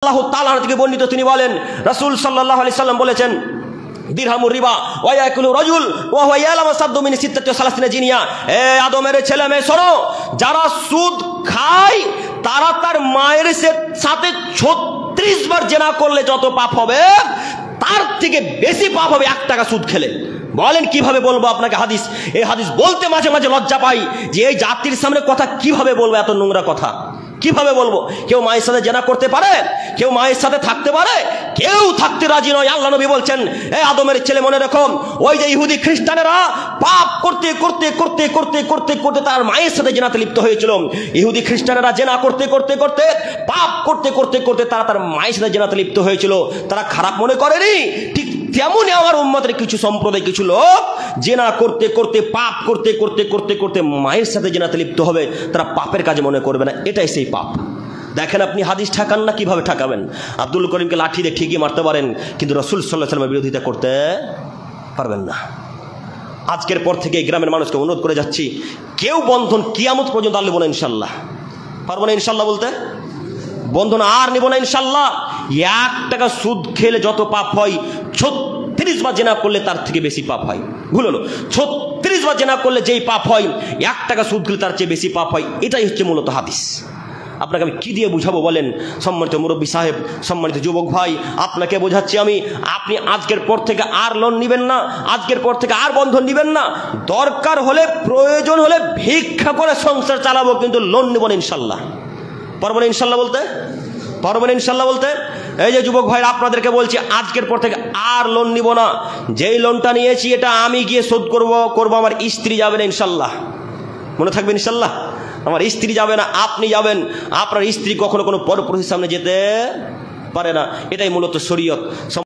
আল্লাহু তাআলা থেকে বর্ণিত, তিনি বলেন, রাসূল সাল্লাল্লাহু আলাইহি সাল্লাম বলেছেন, দিরহামুর রিবা ওয়া ইয়াকুলু রাজুল ওয়া হুয়া ইয়ালামু সাদ্দু মিন সিত্তাতি সালাসিনা জিনিয়া। এ আদমের ছেলে মেয়ে শোনো, যারা সুদ খায় তারা তার মায়ের সাথে 36 বার জিনা করলে যত পাপ হবে তার থেকে বেশি পাপ হবে 1 টাকা সুদ খেলে। বলেন কিভাবে বলবো আপনাকে হাদিস? এই হাদিস বলতে মাঝে মাঝে লজ্জা পাই যে এই জাতির সামনে কথা কিভাবে বলবো, এত নোংরা কথা কিভাবে বলবো? কেউ মায়ের সাথে জেনা করতে পারে? কেউ মায়ের সাথে থাকতে পারে? কেউ থাকতে রাজি নয়। আল্লাহ নবী বলছেন, এই আদমের ছেলে মনে রাখো, ওই যে ইহুদি খ্রিস্টানেরা পাপ করতে করতে করতে করতে করতে করতে তার মায়ের সাথে জেনাতে লিপ্ত হয়েছিল। ইহুদি খ্রিস্টানেরা জেনা করতে করতে করতে পাপ করতে করতে করতে তারা তার মায়ের সাথে জেনাতে লিপ্ত হয়েছিল। তারা খারাপ মনে করেনি। ঠিক তেমনই আমার উম্মতের কিছু সম্প্রদায়, কিছু লোক জেনা করতে করতে পাপ করতে করতে করতে করতে মায়ের সাথে জেনাতে লিপ্ত হবে, তারা পাপের কাজে মনে করবে না, এটাই সেই পাপ। দেখেন আপনি হাদিস ঠাকান না, কিভাবে ঠাকাবেন? আব্দুল করিমকে লাঠি দিয়ে ঠিকই মারতে পারেন, কিন্তু রাসূল সাল্লাল্লাহু আলাইহি ওয়াসাল্লামের বিরোধিতা করতে পারবেন না। আজকের পর থেকে এই গ্রামের মানুষকে অনুরোধ করে যাচ্ছি, কেউ বন্ধন কিয়ামত পর্যন্ত আর নেব না ইনশাল্লাহ। পারবো না ইনশাল্লাহ বলতে? বন্ধন আর নেব না ইনশাল্লাহ। 1 টাকা সুদ খেলে যত পাপ হয় 36 বার জেনা করলে তার থেকে বেশি পাপ হয়। ভুল হলো, 36 বার জেনা করলে যেই পাপ হয় 1 টাকা সুদ খেলে তার চেয়ে বেশি পাপ হয়। এটাই হচ্ছে মূলত হাদিস। আপনাকে আমি কি দিয়ে বুঝাবো বলেন? সম্মানিত মুরব্বী সাহেব, সম্মানিত যুবক ভাই, আপনাকে বোঝাচ্ছি আমি, আপনি আজকের পর থেকে আর লোন নেবেন না, আজকের পর থেকে আর বন্ধন নেবেন না। দরকার হলে, প্রয়োজন হলে ভিক্ষা করে সংসার চালাবো, কিন্তু লোন নেব না ইনশাল্লাহ। পারবো না ইনশাল্লাহ বলতে? পারবো না ইনশাল্লাহ বলতে? এই যে যুবক ভাইরা, আপনাদেরকে বলছি, আজকের পর থেকে আর লোন নিব না। যেই লোনটা নিয়েছি এটা আমি গিয়ে শোধ করবো, আমার স্ত্রী যাবে না ইনশাল্লাহ। মনে থাকবে ইনশাল্লাহ। আমার স্ত্রী যাবে না, আপনি যাবেন। আপনার স্ত্রী কখনো কোনো পরপুরুষের সামনে যেতে পারে না। এটাই মূলত শরীয়ত।